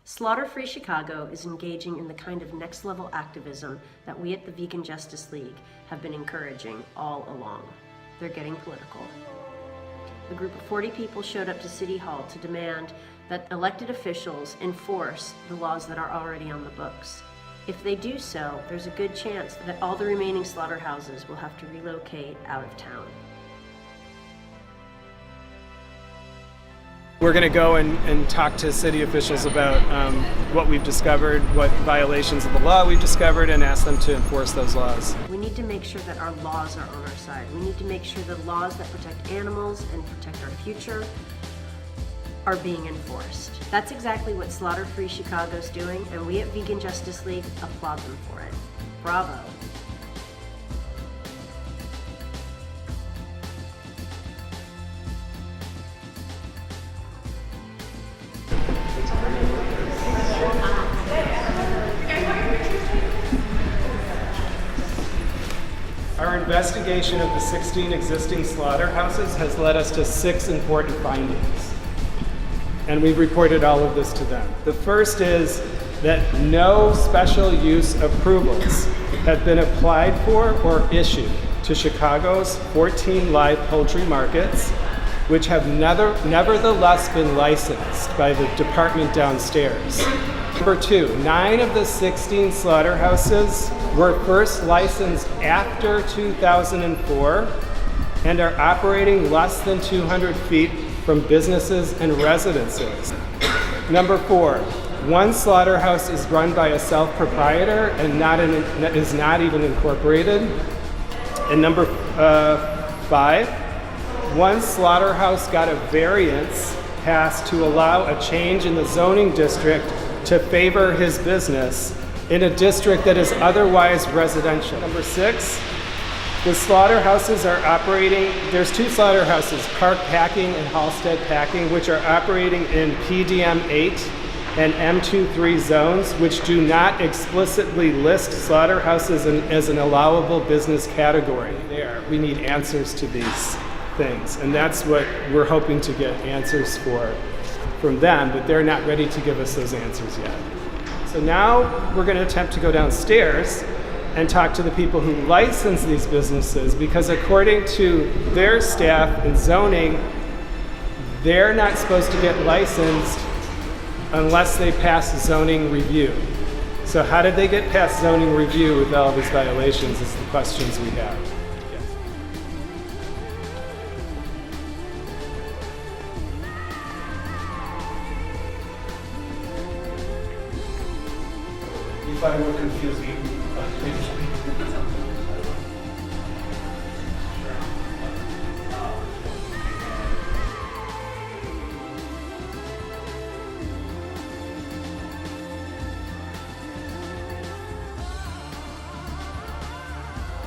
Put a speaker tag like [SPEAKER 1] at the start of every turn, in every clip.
[SPEAKER 1] Slaughter-Free Chicago is engaging in the kind of next-level activism that we at the Vegan Justice League have been encouraging all along. They're getting political. A group of 40 people showed up to City Hall to demand that elected officials enforce the laws that are already on the books. If they do so, there's a good chance that all the remaining slaughterhouses will have to relocate out of town.
[SPEAKER 2] We're going to go and talk to city officials about what we've discovered, what violations of the law we've discovered, and ask them to enforce those laws.
[SPEAKER 1] We need to make sure that our laws are on our side. We need to make sure the laws that protect animals and protect our future are being enforced. That's exactly what Slaughter-Free Chicago's doing, and we at Vegan Justice League applaud them for it. Bravo.
[SPEAKER 2] Our investigation of the 16 existing slaughterhouses has led us to 6 important findings, and we've reported all of this to them. The first is that no special use approvals have been applied for or issued to Chicago's 14 live poultry markets, which have nevertheless been licensed by the department downstairs. Number 2, 9 of the 16 slaughterhouses were first licensed after 2004 and are operating less than 200 feet from businesses and residences. Number 4, 1 slaughterhouse is run by a self-proprietor and is not even incorporated. And number 5, 1 slaughterhouse got a variance passed to allow a change in the zoning district to favor his business in a district that is otherwise residential. Number 6, the slaughterhouses are operating, there's 2 slaughterhouses, Park Packing and Halstead Packing, which are operating in PDM 8 and M23 zones, which do not explicitly list slaughterhouses as an allowable business category. There, we need answers to these things, and that's what we're hoping to get answers from them, but they're not ready to give us those answers yet. So now we're going to attempt to go downstairs and talk to the people who license these businesses, because according to their staff and zoning, they're not supposed to get licensed unless they pass zoning review. So how did they get past zoning review with all these violations is the questions we have.
[SPEAKER 3] If I were confusing,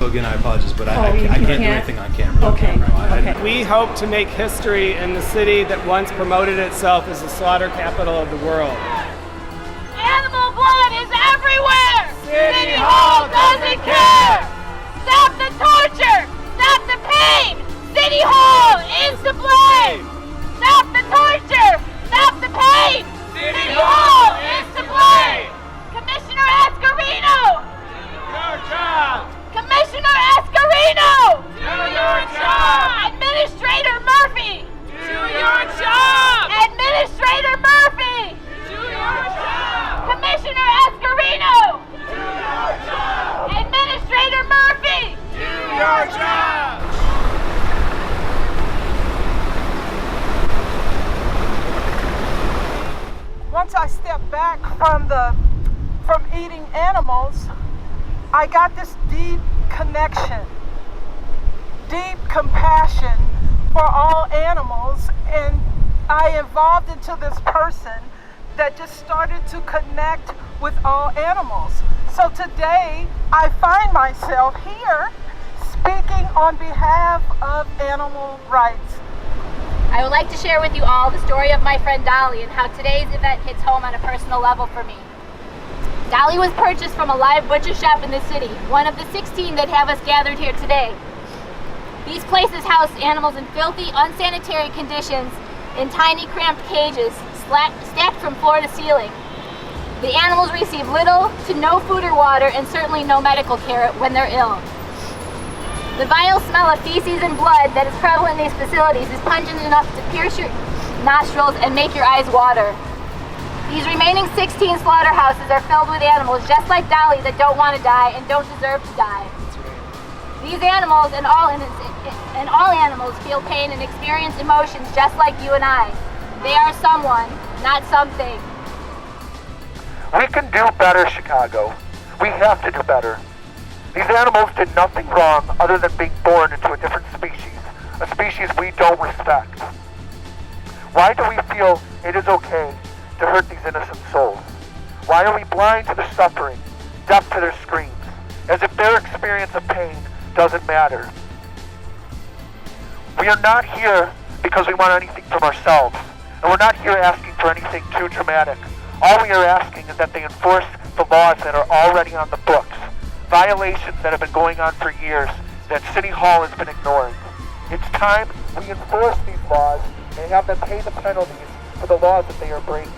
[SPEAKER 4] again, I apologize, but I can't do anything on camera.
[SPEAKER 1] Okay.
[SPEAKER 2] And we hope to make history in the city that once promoted itself as the slaughter capital of the world.
[SPEAKER 5] Animal blood is everywhere!
[SPEAKER 2] City Hall doesn't care!
[SPEAKER 5] Stop the torture! Stop the pain! City Hall is to blame! Stop the torture! Stop the pain! City Hall is to blame! Commissioner Ascarino!
[SPEAKER 2] Your job!
[SPEAKER 5] Commissioner Ascarino!
[SPEAKER 2] Do your job!
[SPEAKER 5] Administrator Murphy!
[SPEAKER 2] Do your job!
[SPEAKER 5] Administrator Murphy!
[SPEAKER 2] Do your job!
[SPEAKER 5] Commissioner Ascarino!
[SPEAKER 2] Do your job!
[SPEAKER 5] Administrator Murphy!
[SPEAKER 2] Do your job!
[SPEAKER 6] Once I stepped back from eating animals, I got this deep connection, deep compassion for all animals, and I evolved into this person that just started to connect with all animals. So today, I find myself here speaking on behalf of animal rights.
[SPEAKER 7] I would like to share with you all the story of my friend Dolly and how today's event hits home on a personal level for me. Dolly was purchased from a live butcher shop in the city, one of the 16 that have us gathered here today. These places house animals in filthy, unsanitary conditions in tiny, cramped cages, stacked from floor to ceiling. The animals receive little to no food or water and certainly no medical care when they're ill. The vile smell of feces and blood that is prevalent in these facilities is pungent enough to pierce your nostrils and make your eyes water. These remaining 16 slaughterhouses are filled with animals just like Dolly that don't want to die and don't deserve to die. These animals and all animals feel pain and experience emotions just like you and I. They are someone, not something.
[SPEAKER 3] We can do better, Chicago. We have to do better. These animals did nothing wrong other than being born into a different species, a species we don't respect. Why do we feel it is okay to hurt these innocent souls? Why are we blind to their suffering, deaf to their screams, as if their experience of pain doesn't matter? We are not here because we want anything from ourselves, and we're not here asking for anything too dramatic. All we are asking is that they enforce the laws that are already on the books, violations that have been going on for years that City Hall has been ignoring. It's time we enforce these laws and have them pay the penalties for the laws that they are breaking.